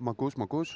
Marcus.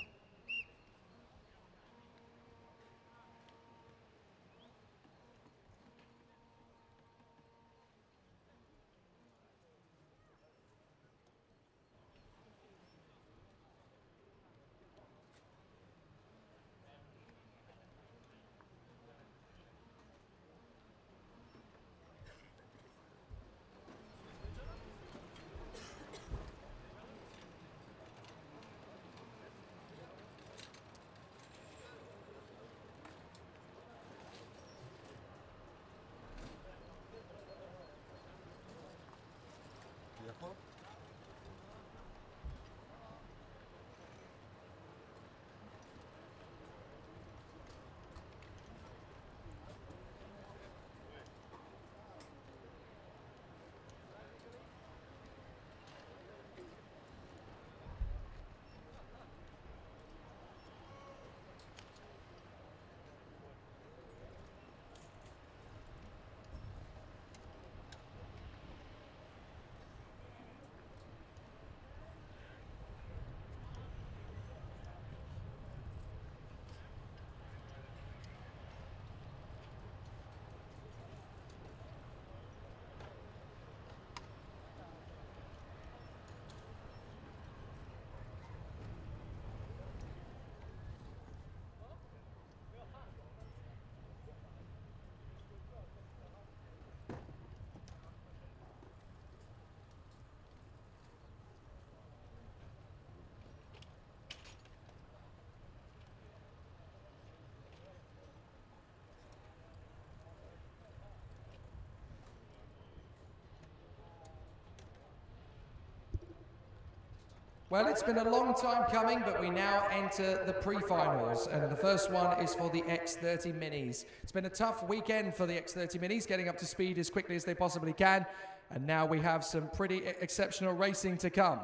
Well, it's been a long time coming, but we now enter the pre-finals, and the first one is for the X30 Minis. It's been a tough weekend for the X30 Minis, getting up to speed as quickly as they possibly can, and now we have some pretty exceptional racing to come.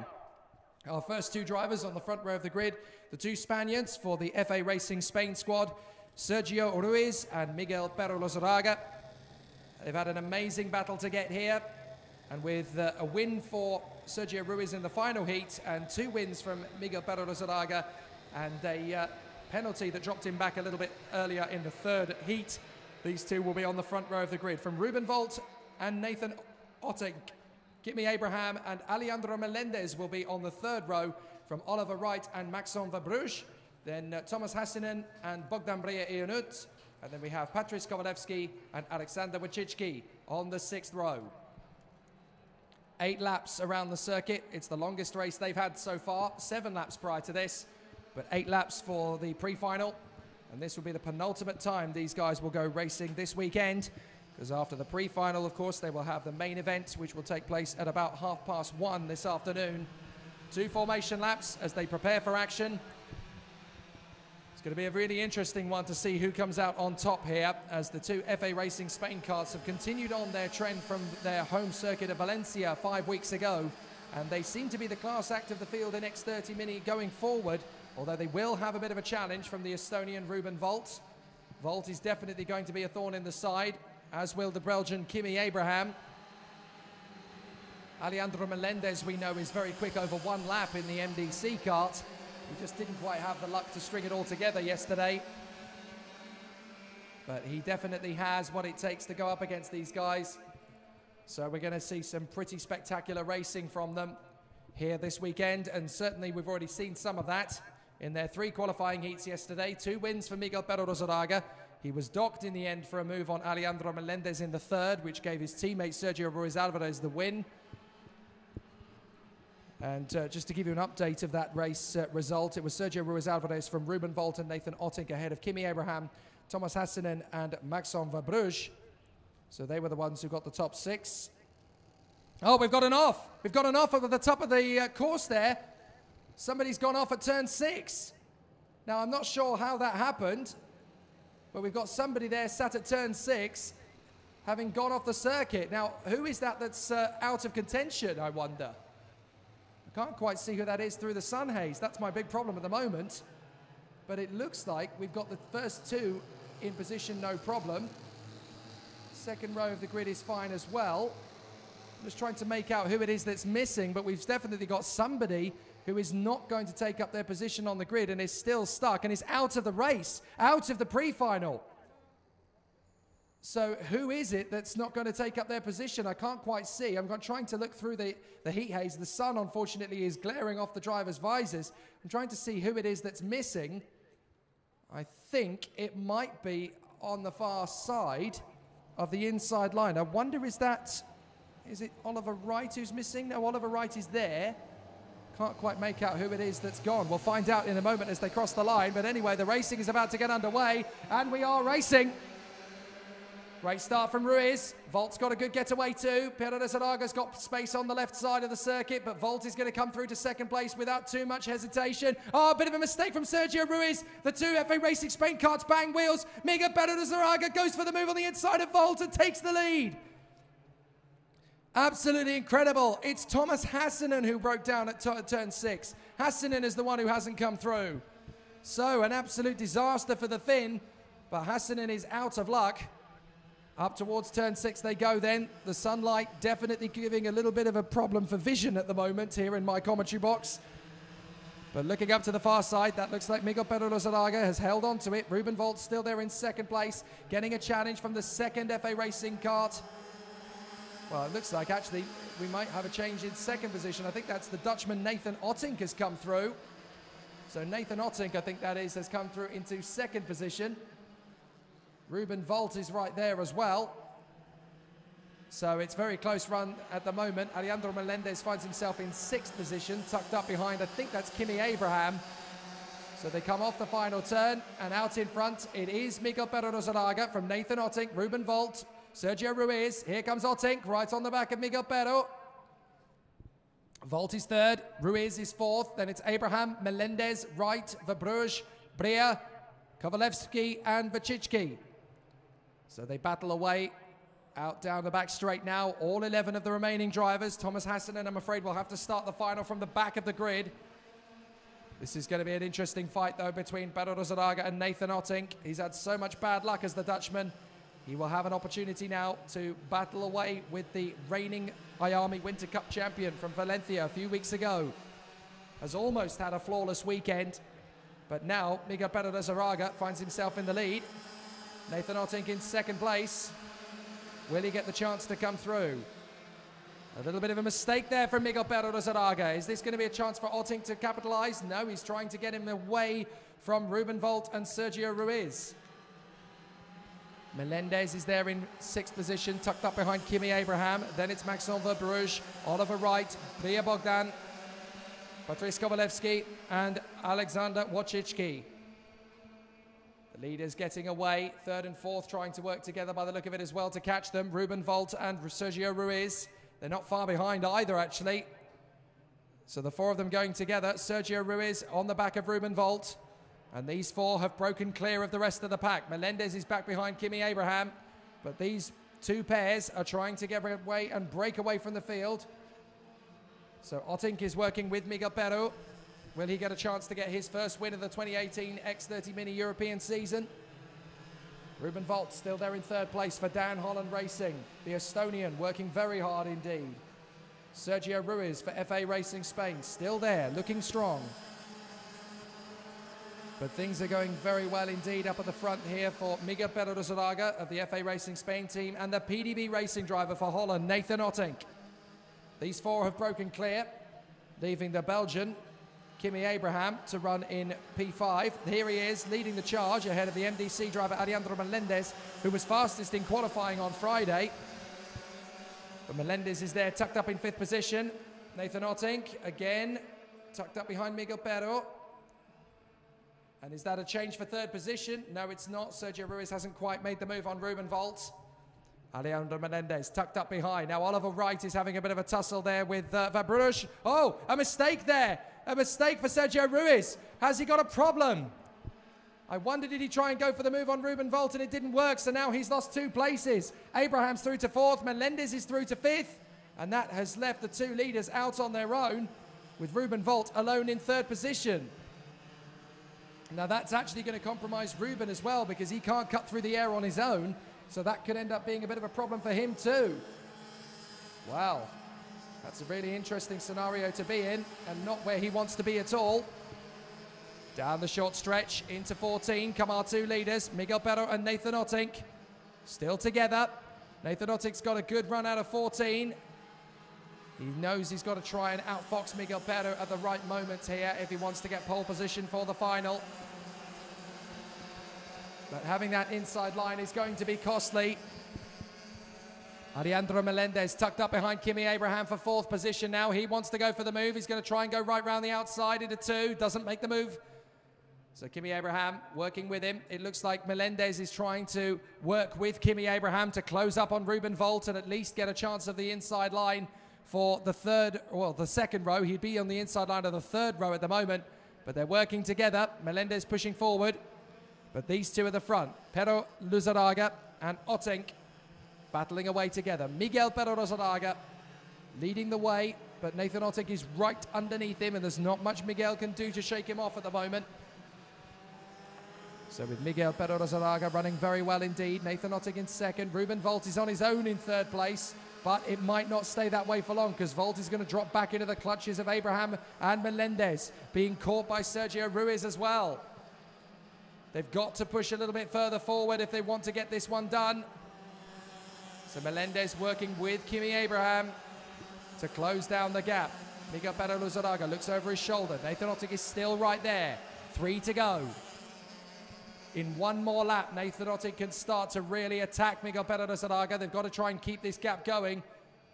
Our first two drivers on the front row of the grid, the two Spaniards for the FA Racing Spain squad, Sergio Ruiz and Miguel Perro Lozaraga. They've had an amazing battle to get here, and with a win for Sergio Ruiz in the final heat and 2 wins from Miguel Perro Lozaraga and a penalty that dropped him back a little bit earlier in the third heat, these two will be on the front row of the grid. From Ruben Volt and Nathan Otting, Kimi Abraham and Alejandro Melendez will be on the third row. From Oliver Wright and Maxon Verbruch, then Thomas Hassinen and Bogdan Breyer-Ionut, and then we have Patrice Kovalevsky and Alexander Wachicki on the 6th row. 8 laps around the circuit. It's the longest race they've had so far. 7 laps prior to this, but 8 laps for the pre-final. And this will be the penultimate time these guys will go racing this weekend, because after the pre-final, of course, they will have the main event, which will take place at about 1:30 this afternoon. 2 formation laps as they prepare for action. It's going to be a really interesting one to see who comes out on top here, as the 2 FA Racing Spain carts have continued on their trend from their home circuit of Valencia 5 weeks ago, and they seem to be the class act of the field in X30 Mini going forward, although they will have a bit of a challenge from the Estonian Ruben Volt. Volt is definitely going to be a thorn in the side, as will the Belgian Kimi Abraham. Alejandro Melendez, we know, is very quick over 1 lap in the MDC kart. He just didn't quite have the luck to string it all together yesterday. But he definitely has what it takes to go up against these guys. So we're going to see some pretty spectacular racing from them here this weekend. And certainly we've already seen some of that in their 3 qualifying heats yesterday. 2 wins for Miguel Perro Lozaraga. He was docked in the end for a move on Alejandro Melendez in the 3rd, which gave his teammate Sergio Ruiz Alvarez the win. And just to give you an update of that race result, it was Sergio Ruiz Alvarez from Ruben Volt and Nathan Otting ahead of Kimi Abraham, Thomas Hassinen and Maxon Verbruch. So they were the ones who got the top 6. Oh, we've got an off. We've got an off at the top of the course there. Somebody's gone off at turn 6. Now, I'm not sure how that happened, but we've got somebody there sat at turn 6 having gone off the circuit. Now, who is that that's out of contention, I wonder? Can't quite see who that is through the sun haze. That's my big problem at the moment. But it looks like we've got the first 2 in position, no problem. Second row of the grid is fine as well. I'm just trying to make out who it is that's missing, but we've definitely got somebody who is not going to take up their position on the grid and is still stuck and is out of the race, out of the pre-final. So who is it that's not going to take up their position? I can't quite see. I'm trying to look through the heat haze. The sun, unfortunately, is glaring off the driver's visors. I'm trying to see who it is that's missing. I think it might be on the far side of the inside line. I wonder, is it Oliver Wright who's missing? No, Oliver Wright is there. Can't quite make out who it is that's gone. We'll find out in a moment as they cross the line. But anyway, the racing is about to get underway, and we are racing. Great start from Ruiz. Volt's got a good getaway too. Pedro de Zaraga's got space on the left side of the circuit, but Volt is going to come through to second place without too much hesitation. Oh, a bit of a mistake from Sergio Ruiz. The two FA Racing Spain carts bang wheels. Miguel Pedro de Zaraga goes for the move on the inside of Volt and takes the lead. Absolutely incredible. It's Thomas Hassinen who broke down at turn 6. Hassinen is the one who hasn't come through. So an absolute disaster for the Finn, but Hassinen is out of luck. Up towards turn 6 they go then. The sunlight definitely giving a little bit of a problem for vision at the moment here in my commentary box. But looking up to the far side, that looks like Miguel Pedro Zaraga has held on to it. Ruben Volt still there in second place, getting a challenge from the second FA Racing kart. Well, it looks like actually we might have a change in second position. I think that's the Dutchman Nathan Ottink has come through. So Nathan Ottink, I think that is, has come through into second position. Ruben Volt is right there as well. So it's very close run at the moment. Alejandro Melendez finds himself in sixth position, tucked up behind, I think that's Kimi Abraham. So they come off the final turn, and out in front, it is Miguel Pedro Zaraga from Nathan Ottink, Ruben Volt, Sergio Ruiz. Here comes Ottink, right on the back of Miguel Pedro. Volt is third, Ruiz is fourth, then it's Abraham, Melendez, Wright, Verbruge, Brea, Kovalevsky, and Vachichki. So they battle away out down the back straight now. All 11 of the remaining drivers. Thomas Hassinen, I'm afraid, will have to start the final from the back of the grid. This is going to be an interesting fight, though, between Pedro Zaraga and Nathan Ottink. He's had so much bad luck as the Dutchman. He will have an opportunity now to battle away with the reigning IAME Winter Cup champion from Valencia a few weeks ago. Has almost had a flawless weekend, but now Miguel Pedro Zaraga finds himself in the lead. Nathan Ottink in second place. Will he get the chance to come through? A little bit of a mistake there from Miguel Pedro Zaraga. Is this going to be a chance for Ottink to capitalize? No, he's trying to get him away from Ruben Volt and Sergio Ruiz. Melendez is there in sixth position, tucked up behind Kimi Abraham. Then it's Maxime Verbruge, Oliver Wright, Bria Bogdan, Patrice Kovalevsky, and Alexander Wojcicki. The leaders getting away, third and fourth trying to work together by the look of it as well to catch them. Ruben Volt and Sergio Ruiz. They're not far behind either, actually. So the four of them going together. Sergio Ruiz on the back of Ruben Volt. And these four have broken clear of the rest of the pack. Melendez is back behind Kimi Abraham. But these two pairs are trying to get away and break away from the field. So Ottink is working with Miguel Pedro. Will he get a chance to get his first win of the 2018 X30 Mini European season? Ruben Volt still there in third place for Dan Holland Racing. The Estonian working very hard indeed. Sergio Ruiz for FA Racing Spain still there, looking strong. But things are going very well indeed up at the front here for Miguel Pedro Zaraga of the FA Racing Spain team and the PDB Racing driver for Holland, Nathan Ottink. These four have broken clear, leaving the Belgian Kimi Abraham to run in P5. Here he is leading the charge ahead of the MDC driver Alejandro Melendez, who was fastest in qualifying on Friday. But Melendez is there tucked up in fifth position. Nathan Ottink again tucked up behind Miguel Pedro. And is that a change for third position? No, it's not. Sergio Ruiz hasn't quite made the move on Ruben Volt. Alejandro Melendez tucked up behind. Now Oliver Wright is having a bit of a tussle there with Verbruge. Oh, a mistake there. A mistake for Sergio Ruiz. Has he got a problem? I wonder, did he try and go for the move on Ruben Volt and it didn't work, so now he's lost 2 places. Abraham's through to fourth, Melendez is through to fifth, and that has left the 2 leaders out on their own, with Ruben Volt alone in third position. Now that's actually going to compromise Ruben as well, because he can't cut through the air on his own, so that could end up being a bit of a problem for him too. Wow. That's a really interesting scenario to be in, and not where he wants to be at all. Down the short stretch into 14 come our two leaders, Miguel Pero and Nathan Ottink. Still together. Nathan Ottink's got a good run out of 14. He knows he's got to try and outfox Miguel Pero at the right moment here if he wants to get pole position for the final. But having that inside line is going to be costly. Alejandro Melendez tucked up behind Kimi Abraham for 4th position now. He wants to go for the move. He's going to try and go right round the outside into 2. Doesn't make the move. So Kimi Abraham working with him. It looks like Melendez is trying to work with Kimi Abraham to close up on Ruben Volt and at least get a chance of the inside line for the second row. He'd be on the inside line of the 3rd row at the moment, but they're working together. Melendez pushing forward, but these two at the front. Pero Luzaraga and Ottink battling away together. Miguel Pero Luzaraga leading the way, but Nathan Ottink is right underneath him, and there's not much Miguel can do to shake him off at the moment. So with Miguel Pero Luzaraga running very well indeed. Nathan Ottink in 2nd. Ruben Volt is on his own in 3rd place. But it might not stay that way for long, because Volt is going to drop back into the clutches of Abraham and Melendez, being caught by Sergio Ruiz as well. They've got to push a little bit further forward if they want to get this one done. So Melendez working with Kimi Abraham to close down the gap. Miguel Pero Luzaraga looks over his shoulder. Nathan Ottink is still right there. 3 to go. In one more lap, Nathan Ottink can start to really attack Miguel Pero Luzaraga. They've got to try and keep this gap going.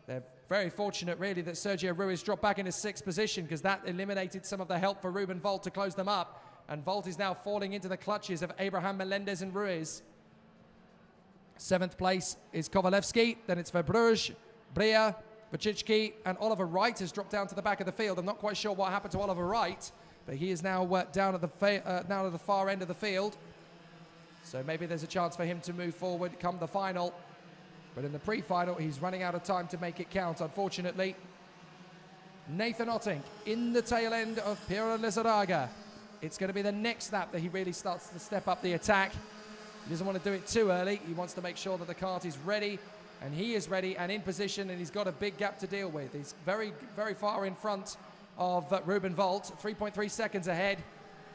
They're very fortunate, really, that Sergio Ruiz dropped back into 6th position, because that eliminated some of the help for Ruben Volt to close them up. And Volt is now falling into the clutches of Abraham, Melendez and Ruiz. 7th place is Kovalevsky. Then it's Verbruj, Bria, Vachicki, and Oliver Wright has dropped down to the back of the field. I'm not quite sure what happened to Oliver Wright, but he is now down at the far end of the field. So maybe there's a chance for him to move forward come the final. But in the pre-final, he's running out of time to make it count, unfortunately. Nathan Ottink in the tail end of Pero Luzaraga. It's going to be the next lap that he really starts to step up the attack. He doesn't want to do it too early. He wants to make sure that the kart is ready, and he is ready and in position, and he's got a big gap to deal with. He's very, very far in front of Ruben Volt, 3.3 seconds ahead.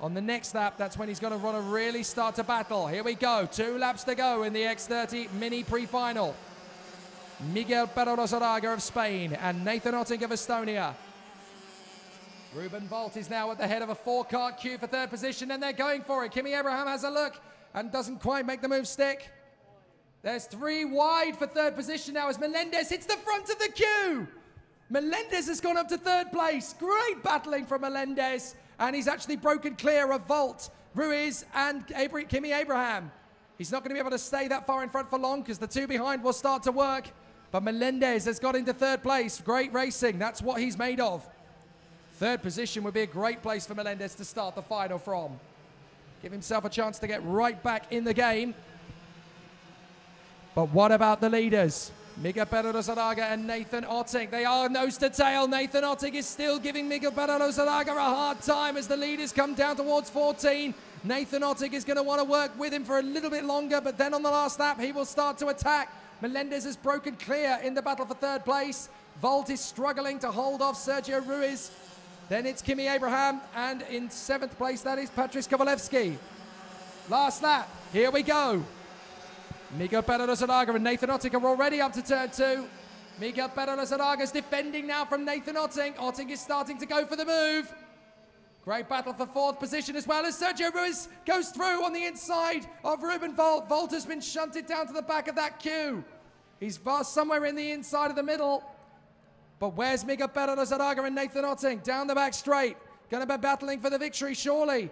On the next lap, that's when he's going to really start to battle. Here we go. 2 laps to go in the X30 mini pre-final. Miguel Pero Luzaraga of Spain and Nathan Ottink of Estonia. Ruben Volt is now at the head of a 4-kart queue for 3rd position, and they're going for it. Kimi Abraham has a look and doesn't quite make the move stick. There's 3 wide for 3rd position now as Melendez hits the front of the queue. Melendez has gone up to 3rd place. Great battling from Melendez. And he's actually broken clear of Volt, Ruiz, and Kimi Abraham. He's not going to be able to stay that far in front for long, because the 2 behind will start to work. But Melendez has got into 3rd place. Great racing. That's what he's made of. 3rd position would be a great place for Melendez to start the final from. Give himself a chance to get right back in the game. But what about the leaders? Miguel Pero Luzaraga and Nathan Ottink. They are nose to tail. Nathan Ottink is still giving Miguel Pero Luzaraga a hard time as the leaders come down towards 14. Nathan Ottink is going to want to work with him for a little bit longer, but then on the last lap, he will start to attack. Melendez has broken clear in the battle for 3rd place. Volt is struggling to hold off Sergio Ruiz. Then it's Kimi Abraham, and in 7th place, that is Patrice Kovalevsky. Last lap. Here we go. Miguel Pero Luzaraga and Nathan Ottink are already up to turn 2. Miguel Pero Luzaraga is defending now from Nathan Ottink. Ottink is starting to go for the move. Great battle for 4th position as well as Sergio Ruiz goes through on the inside of Ruben Volt. Volt has been shunted down to the back of that queue. He's somewhere in the inside of the middle. But where's Miguel Pero Luzaraga and Nathan Ottink? Down the back straight. Going to be battling for the victory, surely.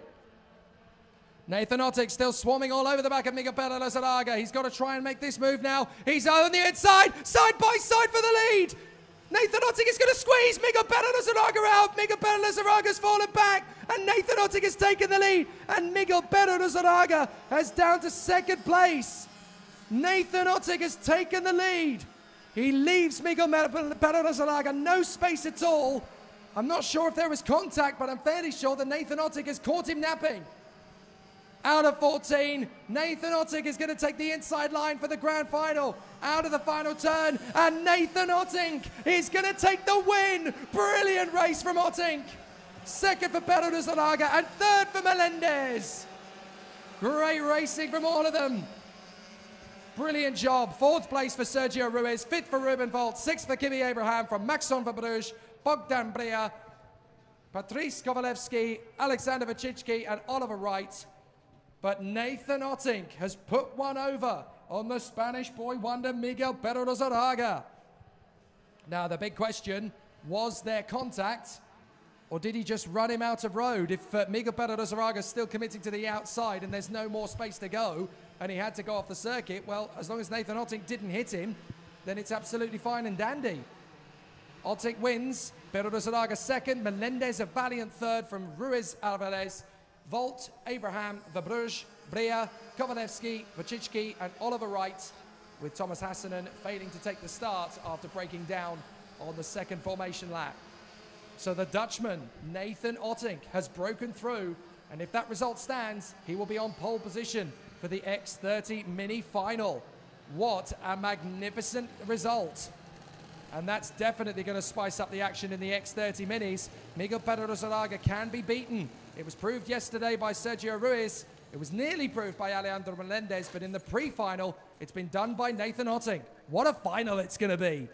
Nathan Ottink still swarming all over the back of Miguel Pero Luzaraga. He's got to try and make this move now. He's on the inside, side by side for the lead. Nathan Ottink is going to squeeze Miguel Pero Luzaraga out. Miguel Pero Luzaraga's fallen back, and Nathan Ottink has taken the lead. And Miguel Pero Luzaraga has down to 2nd place. Nathan Ottink has taken the lead. He leaves Miguel Pero Luzaraga no space at all. I'm not sure if there was contact, but I'm fairly sure that Nathan Ottink has caught him napping. Out of 14, Nathan Otting is going to take the inside line for the grand final. Out of the final turn, and Nathan Otting is going to take the win. Brilliant race from Otting. Second for Pedro de Zaraga, and third for Melendez. Great racing from all of them. Brilliant job. Fourth place for Sergio Ruiz, fifth for Ruben Volt, sixth for Kimi Abraham from Maxon Verbruge, Bogdan Bria, Patrice Kovalevsky, Alexander Vachitsky, and Oliver Wright. But Nathan Otting has put one over on the Spanish boy wonder Miguel Pedro de Zaraga. Now the big question, was there contact, or did he just run him out of road? If Miguel Pedro de Zaraga is still committing to the outside and there's no more space to go and he had to go off the circuit, well, as long as Nathan Otting didn't hit him, then it's absolutely fine and dandy. Otting wins, Pedro de Zaraga second, Melendez a valiant third from Ruiz Alvarez, Volt, Abraham, Verbruge, Brea, Kovalevsky, Vachitsky, and Oliver Wright, with Thomas Hassanen failing to take the start after breaking down on the second formation lap. So the Dutchman, Nathan Otting, has broken through, and if that result stands, he will be on pole position for the X30 Mini Final. What a magnificent result. And that's definitely going to spice up the action in the X30 Minis. Miguel Pedro de Zaraga can be beaten. It was proved yesterday by Sergio Ruiz. It was nearly proved by Alejandro Melendez, but in the pre-final, it's been done by Nathan Otting. What a final it's going to be.